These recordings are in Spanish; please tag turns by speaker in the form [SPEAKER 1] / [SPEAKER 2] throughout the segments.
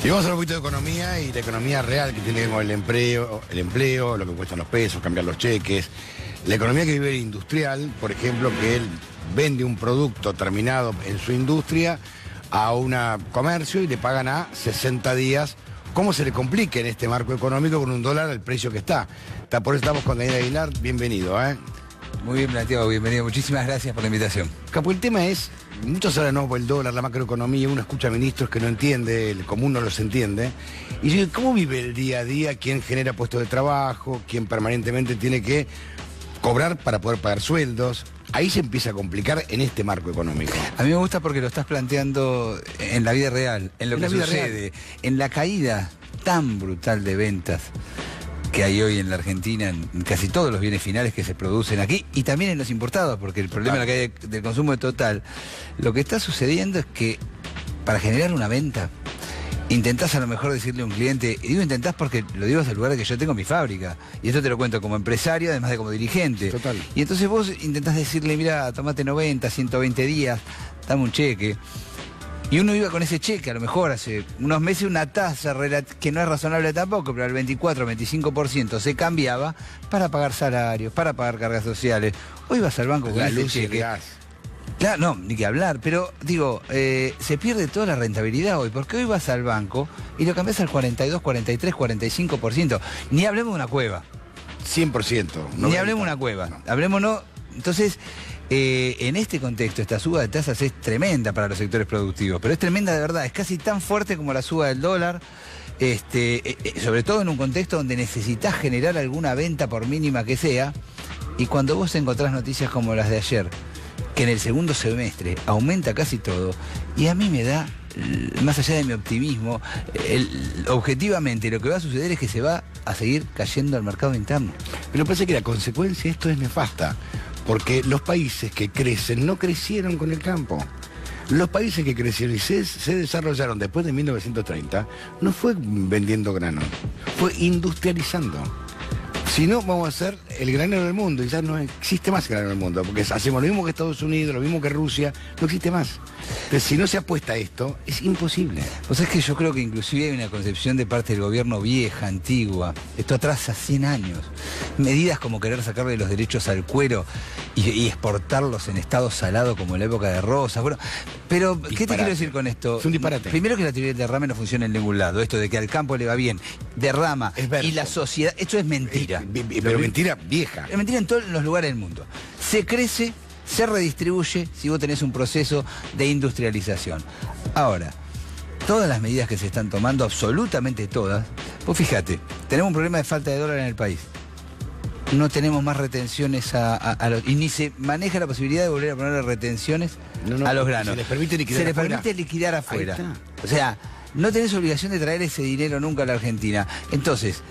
[SPEAKER 1] Y vamos a hablar un poquito de economía y la economía real que tiene que ver con el empleo, lo que cuestan los pesos, cambiar los cheques. La economía que vive el industrial, por ejemplo, que él vende un producto terminado en su industria a un comercio y le pagan a 60 días. ¿Cómo se le complica en este marco económico con un dólar al precio que está? Por eso estamos con Daniel Aguilar. Bienvenido, ¿eh?
[SPEAKER 2] Muy bien planteado, bienvenido. Muchísimas gracias por la invitación.
[SPEAKER 1] Capo, el tema es, muchos hablan por el dólar, la macroeconomía, uno escucha a ministros que no entiende, el común no los entiende. Y yo digo, ¿cómo vive el día a día? ¿Quién genera puestos de trabajo? ¿Quién permanentemente tiene que cobrar para poder pagar sueldos? Ahí se empieza a complicar en este marco económico.
[SPEAKER 2] A mí me gusta porque lo estás planteando en la vida real, en lo que sucede, en la caída tan brutal de ventas que hay hoy en la Argentina, en casi todos los bienes finales que se producen aquí y también en los importados, porque el problema de la caída del consumo es total. Lo que está sucediendo es que para generar una venta, intentás a lo mejor decirle a un cliente, y digo intentás porque lo digo desde el lugar de que yo tengo mi fábrica, y esto te lo cuento como empresario, además de como dirigente.
[SPEAKER 1] Total.
[SPEAKER 2] Y entonces vos intentás decirle, mira, tomate 90, 120 días, dame un cheque. Y uno iba con ese cheque, a lo mejor hace unos meses, una tasa que no es razonable tampoco, pero al 24 o 25% se cambiaba para pagar salarios, para pagar cargas sociales. Hoy vas al banco con ese cheque. Claro, no, ni que hablar, pero digo, se pierde toda la rentabilidad hoy, porque hoy vas al banco y lo cambias al 42, 43, 45%. Ni hablemos de una cueva.
[SPEAKER 1] 100%.
[SPEAKER 2] Ni hablemos de una cueva. No. Hablémonos. Entonces, en este contexto, esta suba de tasas es tremenda para los sectores productivos, pero es tremenda de verdad, es casi tan fuerte como la suba del dólar. Sobre todo en un contexto donde necesitas generar alguna venta por mínima que sea, y cuando vos encontrás noticias como las de ayer, que en el segundo semestre aumenta casi todo, y a mí me da, más allá de mi optimismo, objetivamente lo que va a suceder es que se va a seguir cayendo al mercado interno.
[SPEAKER 1] Pero parece que la consecuencia de esto es nefasta, porque los países que crecen no crecieron con el campo. Los países que crecieron y se desarrollaron después de 1930 no fue vendiendo grano, fue industrializando. Si no, vamos a ser el granero del mundo, y ya no existe más el granero del mundo, porque hacemos lo mismo que Estados Unidos, lo mismo que Rusia, no existe más. Entonces, si no se apuesta a esto, es imposible.
[SPEAKER 2] Pues es que yo creo que inclusive hay una concepción de parte del gobierno vieja, antigua, esto atrasa 100 años. Medidas como querer sacarle los derechos al cuero y exportarlos en estado salado como en la época de Rosas. Bueno, pero, disparate. ¿Qué te quiero decir con esto?
[SPEAKER 1] Es un disparate.
[SPEAKER 2] Primero que la teoría del derrame no funciona en ningún lado, esto de que al campo le va bien, derrama, y la sociedad, esto es mentira.
[SPEAKER 1] Pero mentira vieja.
[SPEAKER 2] Es mentira en todos los lugares del mundo. Se crece, se redistribuye si vos tenés un proceso de industrialización. Ahora, todas las medidas que se están tomando, absolutamente todas, vos fíjate, tenemos un problema de falta de dólar en el país. No tenemos más retenciones y ni se maneja la posibilidad de volver a ponerle retenciones a los granos.
[SPEAKER 1] Se les permite liquidar afuera.
[SPEAKER 2] Permite liquidar afuera. O sea, no tenés obligación de traer ese dinero nunca a la Argentina. Entonces,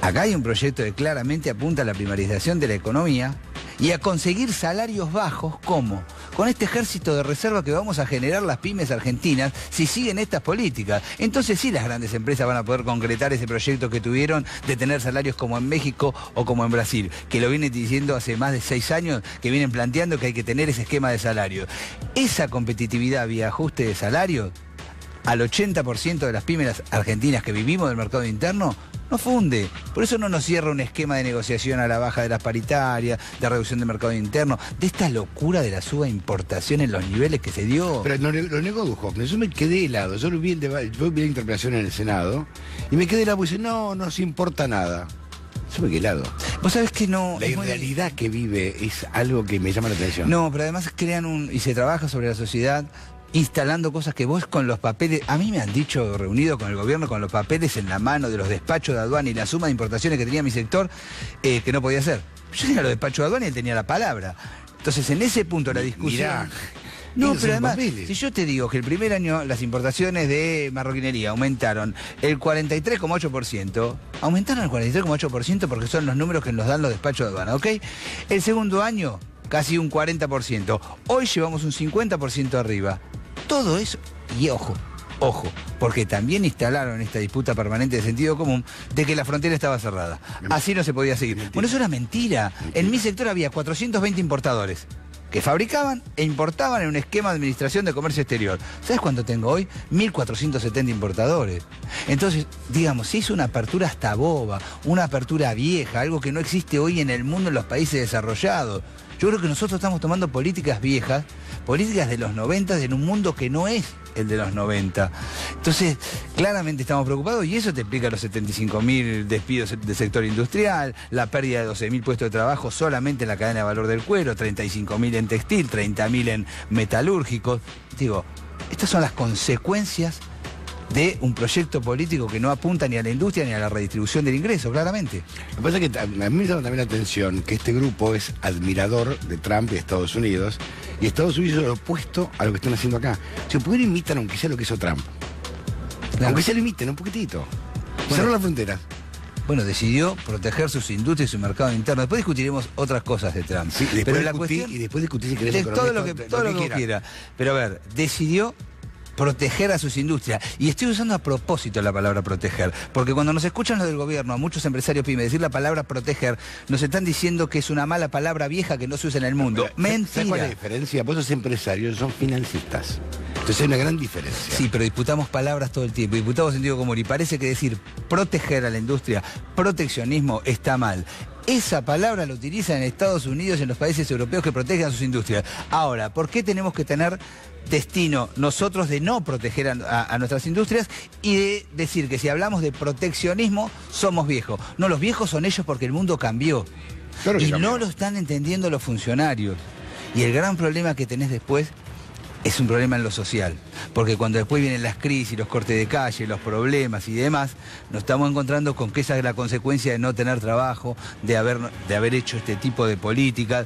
[SPEAKER 2] acá hay un proyecto que claramente apunta a la primarización de la economía y a conseguir salarios bajos, ¿cómo? Con este ejército de reserva que vamos a generar las pymes argentinas si siguen estas políticas. Entonces sí, las grandes empresas van a poder concretar ese proyecto que tuvieron de tener salarios como en México o como en Brasil, que lo vienen diciendo hace más de 6 años, que vienen planteando que hay que tener ese esquema de salario. Esa competitividad vía ajuste de salario, al 80% de las pymes argentinas que vivimos del mercado interno, no funde. Por eso no nos cierra un esquema de negociación a la baja de las paritarias, de reducción del mercado interno, de esta locura de la suba de importación en los niveles que se dio.
[SPEAKER 1] Pero lo negó Duhovne, yo me quedé helado. Yo vi la interpelación en el Senado y me quedé helado y dice, no nos importa nada. Yo me quedé helado.
[SPEAKER 2] Vos sabés que no...
[SPEAKER 1] La irrealidad que vive es algo que me llama la atención.
[SPEAKER 2] No, pero además crean y se trabaja sobre la sociedad instalando cosas que vos con los papeles, a mí me han dicho, reunido con el gobierno, con los papeles en la mano de los despachos de aduana y la suma de importaciones que tenía mi sector, que no podía hacer. Yo tenía los despachos de aduana y él tenía la palabra. Entonces, en ese punto la discusión...
[SPEAKER 1] Mirá,
[SPEAKER 2] no, pero además, si yo te digo que el primer año las importaciones de marroquinería aumentaron el 43,8%, aumentaron el 43,8% porque son los números que nos dan los despachos de aduana, ¿ok? El segundo año, casi un 40%. Hoy llevamos un 50% arriba. Todo eso, y ojo, porque también instalaron esta disputa permanente de sentido común de que la frontera estaba cerrada. Así no se podía seguir. Bueno, eso era mentira. En mi sector había 420 importadores que fabricaban e importaban en un esquema de administración de comercio exterior. ¿Sabes cuánto tengo hoy? 1.470 importadores. Entonces, digamos, se hizo una apertura hasta boba, una apertura vieja, algo que no existe hoy en el mundo en los países desarrollados. Yo creo que nosotros estamos tomando políticas viejas, políticas de los 90 en un mundo que no es el de los 90. Entonces, claramente estamos preocupados y eso te explica los 75.000 despidos del sector industrial, la pérdida de 12.000 puestos de trabajo solamente en la cadena de valor del cuero, 35.000 en textil, 30.000 en metalúrgicos. Digo, estas son las consecuencias de un proyecto político que no apunta ni a la industria ni a la redistribución del ingreso, claramente.
[SPEAKER 1] Lo que pasa es que a mí me llama también la atención que este grupo es admirador de Trump y de Estados Unidos, y Estados Unidos es lo opuesto a lo que están haciendo acá. Si pueden imitar aunque sea lo que hizo Trump. Claro. Aunque se lo imiten un poquitito. Bueno, cerró las fronteras.
[SPEAKER 2] Bueno, decidió proteger sus industrias y su mercado interno. Después discutiremos otras cosas de Trump.
[SPEAKER 1] Sí,
[SPEAKER 2] pero la cuestión,
[SPEAKER 1] y después discutir si querés
[SPEAKER 2] todo lo que quiera. Pero a ver, decidió proteger a sus industrias. Y estoy usando a propósito la palabra proteger, porque cuando nos escuchan los del gobierno, a muchos empresarios pymes decir la palabra proteger, nos están diciendo que es una mala palabra vieja que no se usa en el mundo. Mentira.
[SPEAKER 1] ¿Sabes cuál es la diferencia? Vos sos empresarios, son financistas. Entonces hay una gran diferencia.
[SPEAKER 2] Sí, pero disputamos palabras todo el tiempo, disputamos sentido común, y parece que decir proteger a la industria, proteccionismo, está mal. Esa palabra la utilizan en Estados Unidos y en los países europeos que protegen a sus industrias. Ahora, ¿por qué tenemos que tener destino nosotros de no proteger a nuestras industrias y de decir que si hablamos de proteccionismo somos viejos? No, los viejos son ellos porque el mundo cambió. Claro que cambió. No lo están entendiendo los funcionarios. Y el gran problema que tenés después es un problema en lo social, porque cuando después vienen las crisis, los cortes de calle, los problemas y demás, nos estamos encontrando con que esa es la consecuencia de no tener trabajo, de haber hecho este tipo de políticas.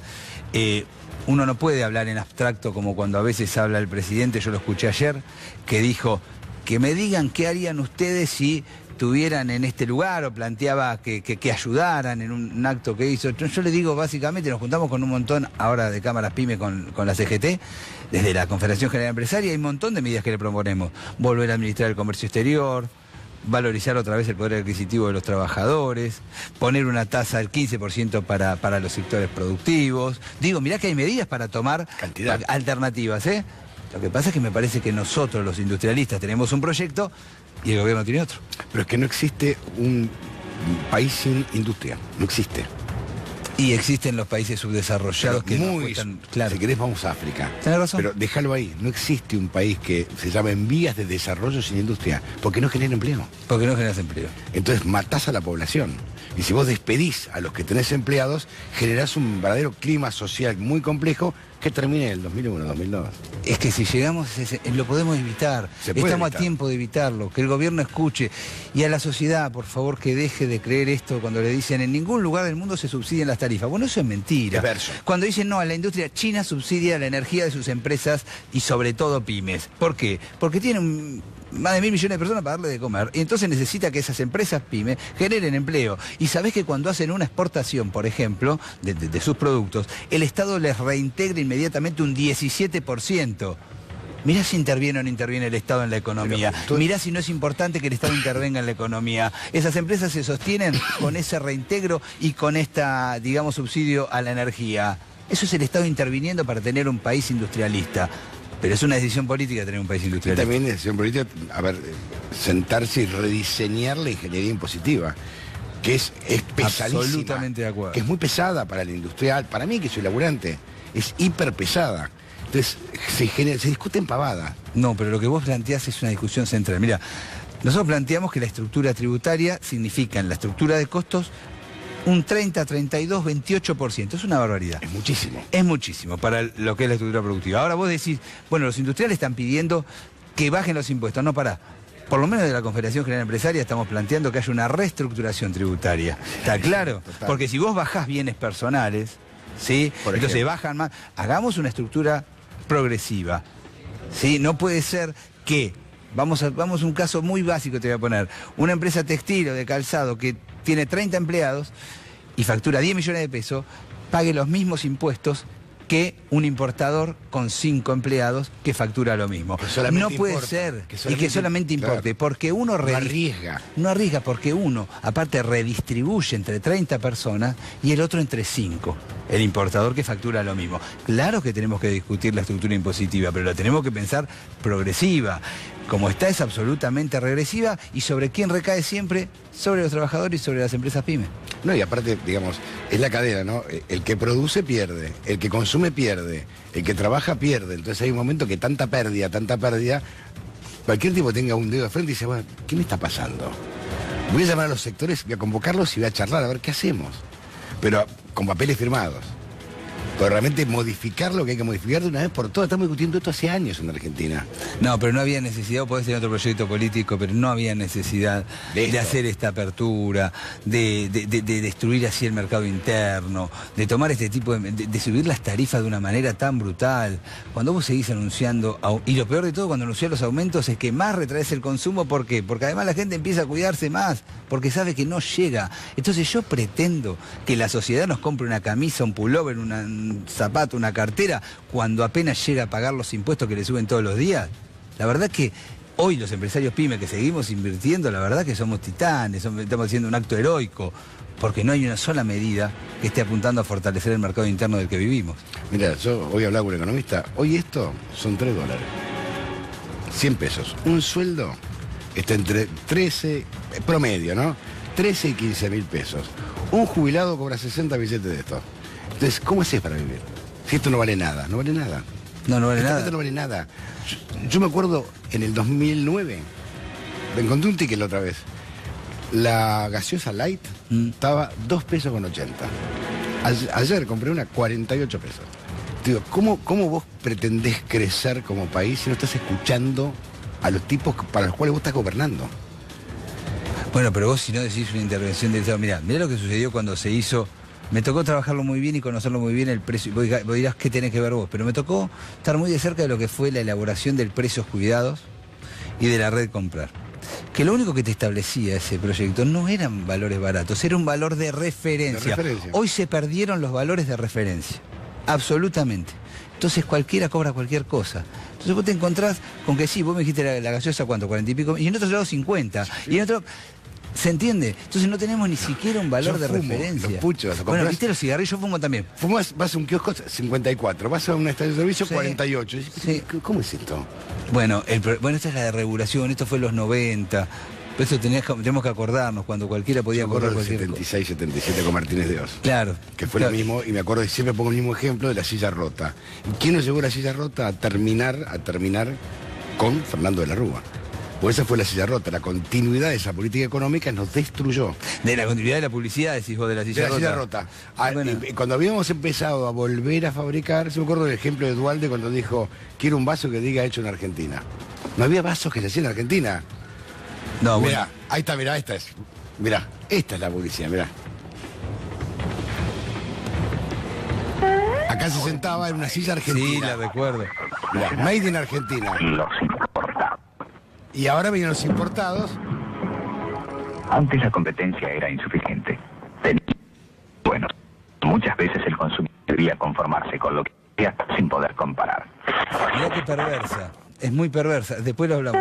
[SPEAKER 2] Uno no puede hablar en abstracto como cuando a veces habla el presidente, yo lo escuché ayer, que dijo, que me digan qué harían ustedes si estuvieran en este lugar, o planteaba que ayudaran en un acto que hizo. Yo le digo, básicamente, nos juntamos con un montón ahora de cámaras PYME con la CGT, desde la Confederación General Empresaria, hay un montón de medidas que le proponemos. Volver a administrar el comercio exterior, valorizar otra vez el poder adquisitivo de los trabajadores, poner una tasa del 15% para los sectores productivos. Digo, mirá que hay medidas para tomar alternativas, ¿eh? Lo que pasa es que me parece que nosotros, los industrialistas, tenemos un proyecto y el gobierno tiene otro.
[SPEAKER 1] Pero es que no existe un país sin industria, no existe.
[SPEAKER 2] Y existen los países subdesarrollados que
[SPEAKER 1] muy claro. Si querés vamos a África.
[SPEAKER 2] Tenés razón.
[SPEAKER 1] Pero déjalo ahí, no existe un país que se llame en vías de desarrollo sin industria, porque no genera empleo.
[SPEAKER 2] Porque no generas empleo.
[SPEAKER 1] Entonces matás a la población. Y si vos despedís a los que tenés empleados, generás un verdadero clima social muy complejo que termine en el 2001, 2002.
[SPEAKER 2] Es que si llegamos a ese, lo podemos evitar. Estamos a tiempo de evitarlo, que el gobierno escuche. Y a la sociedad, por favor, que deje de creer esto cuando le dicen en ningún lugar del mundo se subsidian las tarifas. Bueno, eso es mentira. Cuando dicen no, a la industria china subsidia la energía de sus empresas y sobre todo pymes. ¿Por qué? Porque tienen más de 1.000 millones de personas para darle de comer, y entonces necesita que esas empresas pymes generen empleo. Y sabés que cuando hacen una exportación, por ejemplo, de sus productos, el Estado les reintegra inmediatamente un 17%. Mirá si interviene o no interviene el Estado en la economía. Mirá si no es importante que el Estado intervenga en la economía. Esas empresas se sostienen con ese reintegro y con esta, digamos, subsidio a la energía. Eso es el Estado interviniendo para tener un país industrialista. Pero es una decisión política tener un país industrialista.
[SPEAKER 1] También es decisión política, sentarse y rediseñar la ingeniería impositiva, que es pesadísima.
[SPEAKER 2] Absolutamente de acuerdo.
[SPEAKER 1] Que es muy pesada para el industrial, para mí que soy laburante, es hiper pesada. Entonces se discuten pavadas.
[SPEAKER 2] No, pero lo que vos planteás es una discusión central. Mira, nosotros planteamos que la estructura tributaria significa en la estructura de costos un 30, 32, 28%. Es una barbaridad.
[SPEAKER 1] Es muchísimo.
[SPEAKER 2] Es muchísimo para lo que es la estructura productiva. Ahora vos decís, bueno, los industriales están pidiendo que bajen los impuestos. No, pará. Por lo menos de la Confederación General Empresaria estamos planteando que haya una reestructuración tributaria. ¿Está claro? Total. Porque si vos bajás bienes personales, ¿sí? Entonces bajan más. Hagamos una estructura progresiva, ¿sí? No puede ser que, vamos a un caso muy básico te voy a poner, una empresa textil o de calzado que tiene 30 empleados y factura 10 millones de pesos, pague los mismos impuestos que un importador con 5 empleados que factura lo mismo. No puede ser y que solamente importe, claro, porque uno
[SPEAKER 1] arriesga.
[SPEAKER 2] No arriesga porque uno, aparte, redistribuye entre 30 personas y el otro entre 5. El importador que factura lo mismo. Claro que tenemos que discutir la estructura impositiva, pero la tenemos que pensar progresiva. Como está, es absolutamente regresiva. ¿Y sobre quién recae siempre? Sobre los trabajadores y sobre las empresas pymes.
[SPEAKER 1] No, y aparte, digamos, es la cadena, ¿no? El que produce pierde, el que consume pierde, el que trabaja pierde. Entonces hay un momento que tanta pérdida, cualquier tipo tenga un dedo de frente y dice, bueno, ¿qué me está pasando? Voy a llamar a los sectores, voy a convocarlos y voy a charlar a ver qué hacemos. Pero con papeles firmados. Pero realmente modificar lo que hay que modificar de una vez por todas. Estamos discutiendo esto hace años en Argentina.
[SPEAKER 2] No, pero no había necesidad, podés tener otro proyecto político, pero no había necesidad de hacer esta apertura, de destruir así el mercado interno, de tomar este tipo de subir las tarifas de una manera tan brutal. Cuando vos seguís anunciando, y lo peor de todo, cuando anunciás los aumentos, es que más retraes el consumo. ¿Por qué? Porque además la gente empieza a cuidarse más, porque sabe que no llega. Entonces yo pretendo que la sociedad nos compre una camisa, un pullover, un zapato, una cartera, cuando apenas llega a pagar los impuestos que le suben todos los días. La verdad que hoy los empresarios pymes que seguimos invirtiendo, la verdad que somos titanes, estamos haciendo un acto heroico, porque no hay una sola medida que esté apuntando a fortalecer el mercado interno del que vivimos.
[SPEAKER 1] Mira, yo hoy hablaba con un economista, hoy esto son $3. 100 pesos. Un sueldo está entre 13, promedio, ¿no? 13 y 15 mil pesos. Un jubilado cobra 60 billetes de estos. Entonces, ¿cómo haces para vivir? Si esto no vale nada, no vale nada.
[SPEAKER 2] No vale nada.
[SPEAKER 1] Esto no vale nada. Yo me acuerdo en el 2009, me encontré un ticket la otra vez. La gaseosa light estaba 2 pesos con 80. Ayer compré una 48 pesos. Digo, ¿cómo vos pretendés crecer como país si no estás escuchando a los tipos para los cuales vos estás gobernando?
[SPEAKER 2] Bueno, pero vos si no decís una intervención del Estado, mirá lo que sucedió cuando se hizo. Me tocó trabajarlo muy bien y conocerlo muy bien el precio. Vos dirás qué tenés que ver vos, pero me tocó estar muy de cerca de lo que fue la elaboración del Precios Cuidados y de la red Comprar. Que lo único que te establecía ese proyecto no eran valores baratos, era un valor de referencia. Hoy se perdieron los valores de referencia, absolutamente. Entonces cualquiera cobra cualquier cosa. Entonces vos te encontrás con que sí, vos me dijiste la gaseosa, ¿cuánto? 40 y pico, y en otro lado 50. Sí. Y en otro... ¿Se entiende? Entonces no tenemos ni siquiera un valor de referencia.
[SPEAKER 1] Los puchos,
[SPEAKER 2] bueno, viste los cigarrillos, yo fumo también.
[SPEAKER 1] Fumas, vas a un kiosco 54, vas a una estación de servicio 48.
[SPEAKER 2] Sí.
[SPEAKER 1] ¿Cómo es esto?
[SPEAKER 2] Bueno, esta es la de regulación, esto fue en los 90. Por eso tenemos que acordarnos cuando cualquiera podía
[SPEAKER 1] acordar cualquier 76, 77 con Martínez de Oz.
[SPEAKER 2] Claro.
[SPEAKER 1] Que fue lo mismo, y me acuerdo que siempre pongo el mismo ejemplo de la silla rota. ¿Quién nos llevó la silla rota a terminar con Fernando de la Rúa? Pues esa fue la silla rota, la continuidad de esa política económica nos destruyó.
[SPEAKER 2] De la continuidad de la publicidad, decís vos, de la silla rota.
[SPEAKER 1] Bueno. Cuando habíamos empezado a volver a fabricar, se me acuerdo del ejemplo de Dualde cuando dijo, quiero un vaso que diga hecho en Argentina. No había vasos que se hacían en Argentina.
[SPEAKER 2] No,
[SPEAKER 1] mirá,
[SPEAKER 2] bueno.
[SPEAKER 1] Ahí está, mirá, esta es la publicidad, mirá. Acá se sentaba en una silla argentina.
[SPEAKER 2] Sí, la recuerdo.
[SPEAKER 1] Mirá, made in Argentina. Y ahora vienen los importados.
[SPEAKER 3] Antes la competencia era insuficiente. Bueno, muchas veces el consumidor debía conformarse con lo que quería sin poder comparar.
[SPEAKER 2] Mirá qué perversa, es muy perversa, después lo hablamos.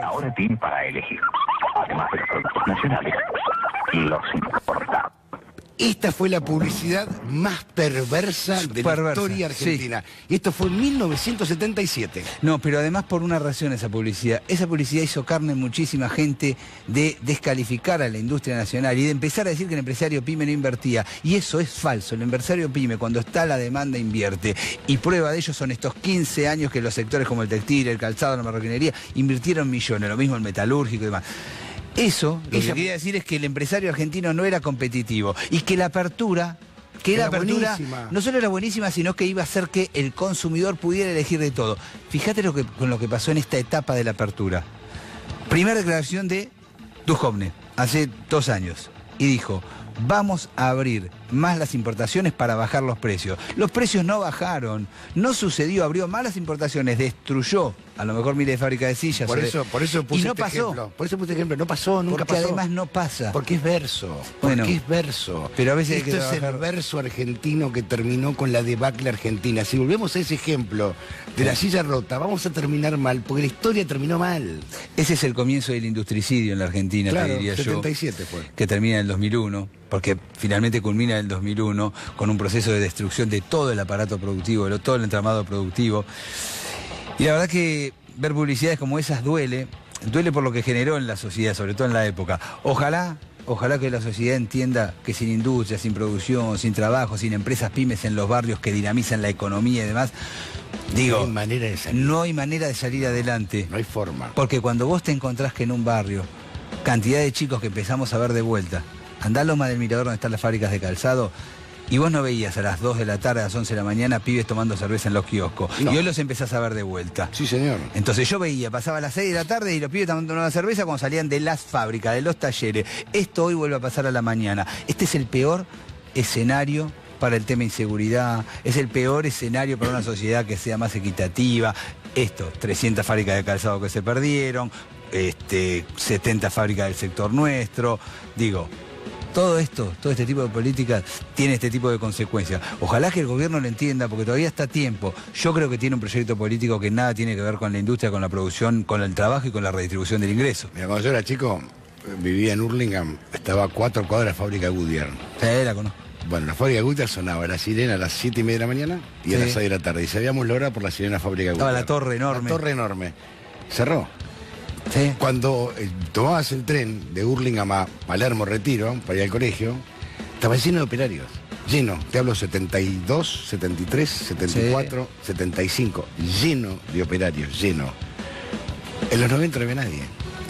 [SPEAKER 3] Ahora tiene para elegir, además de los productos nacionales, los importados.
[SPEAKER 1] Esta fue la publicidad más perversa de la historia argentina. Sí. Y esto fue en 1977.
[SPEAKER 2] No, pero además por una razón esa publicidad. Esa publicidad hizo carne en muchísima gente de descalificar a la industria nacional y de empezar a decir que el empresario pyme no invertía. Y eso es falso. El empresario pyme, cuando está la demanda, invierte. Y prueba de ello son estos 15 años que los sectores como el textil, el calzado, la marroquinería, invirtieron millones. Lo mismo el metalúrgico y demás. Eso, lo que quería decir es que el empresario argentino no era competitivo y que la apertura, no solo era buenísima, sino que iba a hacer que el consumidor pudiera elegir de todo. Fíjate con lo que pasó en esta etapa de la apertura. Primera declaración de Duhovne, hace 2 años, y dijo, vamos a abrir más las importaciones para bajar los precios. Los precios no bajaron, no sucedió, abrió más las importaciones, destruyó a lo mejor miles de fábricas de sillas.
[SPEAKER 1] Por eso puse
[SPEAKER 2] y no
[SPEAKER 1] este
[SPEAKER 2] pasó.
[SPEAKER 1] ejemplo. Por eso puse ejemplo, no pasó, nunca
[SPEAKER 2] Porque
[SPEAKER 1] pasó.
[SPEAKER 2] además no pasa.
[SPEAKER 1] Porque es verso.
[SPEAKER 2] Bueno,
[SPEAKER 1] porque es verso.
[SPEAKER 2] pero a veces hay
[SPEAKER 1] esto
[SPEAKER 2] que
[SPEAKER 1] es
[SPEAKER 2] trabajar.
[SPEAKER 1] el verso argentino que terminó con la debacle argentina. Si volvemos a ese ejemplo de la silla rota, vamos a terminar mal, porque la historia terminó mal.
[SPEAKER 2] Ese es el comienzo del industricidio en la Argentina,
[SPEAKER 1] Claro,
[SPEAKER 2] te diría
[SPEAKER 1] 77
[SPEAKER 2] yo.
[SPEAKER 1] fue.
[SPEAKER 2] Que termina en el 2001, porque finalmente culmina en el 2001 con un proceso de destrucción de todo el aparato productivo, de todo el entramado productivo. Y la verdad que ver publicidades como esas duele por lo que generó en la sociedad, sobre todo en la época. Ojalá que la sociedad entienda que sin industria, sin producción, sin trabajo, sin empresas pymes en los barrios que dinamizan la economía y demás, digo,
[SPEAKER 1] No hay manera de salir.
[SPEAKER 2] no hay manera de salir adelante.
[SPEAKER 1] No hay forma.
[SPEAKER 2] Porque cuando vos te encontrás que en un barrio, cantidad de chicos que empezamos a ver de vuelta, andá a Loma del Mirador donde están las fábricas de calzado, y vos no veías a las 2 de la tarde, a las 11 de la mañana, pibes tomando cerveza en los kioscos.
[SPEAKER 1] No.
[SPEAKER 2] Y hoy los empezás a ver de vuelta.
[SPEAKER 1] Sí, señor.
[SPEAKER 2] Entonces yo veía, pasaba a las 6 de la tarde y los pibes estaban tomando cerveza cuando salían de las fábricas, de los talleres. Esto hoy vuelve a pasar a la mañana. Este es el peor escenario para el tema inseguridad, es el peor escenario para una sociedad que sea más equitativa. 300 fábricas de calzado que se perdieron, 70 fábricas del sector nuestro. Digo, todo este tipo de políticas tiene este tipo de consecuencias. Ojalá que el gobierno lo entienda, porque todavía está a tiempo. Yo creo que tiene un proyecto político que nada tiene que ver con la industria, con la producción, con el trabajo y con la redistribución del ingreso.
[SPEAKER 1] Mira, cuando yo era chico, vivía en Hurlingham, estaba a 4 cuadras de la fábrica Goodyear.
[SPEAKER 2] Sí, la conozco.
[SPEAKER 1] Bueno, la fábrica Goodyear sonaba la sirena a las 7:30 de la mañana y a
[SPEAKER 2] Sí.
[SPEAKER 1] las 6 de la tarde. Y sabíamos la hora por la sirena fábrica Goodyear.
[SPEAKER 2] Estaba la torre enorme.
[SPEAKER 1] La torre enorme. Cerró.
[SPEAKER 2] Sí.
[SPEAKER 1] Cuando tomabas el tren de Hurlingham a Palermo Retiro para ir al colegio, estaba lleno de operarios. Lleno. Te hablo 72, 73, 74, 75. Lleno de operarios. Lleno. En los 90 no había nadie.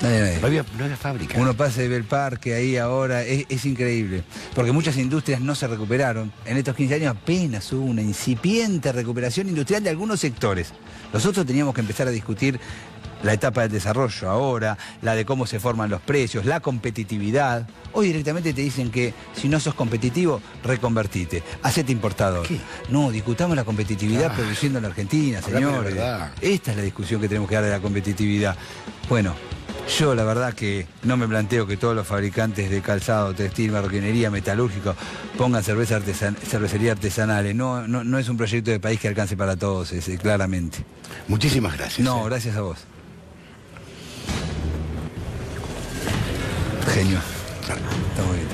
[SPEAKER 2] Nadie.
[SPEAKER 1] No había fábrica.
[SPEAKER 2] Uno pasa de ver el parque ahí ahora, es increíble. Porque muchas industrias no se recuperaron. En estos 15 años apenas hubo una incipiente recuperación industrial de algunos sectores. Nosotros teníamos que empezar a discutir la etapa del desarrollo ahora, la de cómo se forman los precios, la competitividad. Hoy directamente te dicen que si no sos competitivo, reconvertite, hacete importador.
[SPEAKER 1] ¿Qué?
[SPEAKER 2] No, discutamos la competitividad produciendo en la Argentina,
[SPEAKER 1] Hablame la
[SPEAKER 2] señores.
[SPEAKER 1] verdad.
[SPEAKER 2] Esta es la discusión que tenemos que dar de la competitividad. Bueno, yo la verdad que no me planteo que todos los fabricantes de calzado, textil, marroquinería, metalúrgico pongan cervecería artesanales. No es un proyecto de país que alcance para todos, claramente.
[SPEAKER 1] Muchísimas gracias.
[SPEAKER 2] No, gracias a vos. Genio. Está muy bien.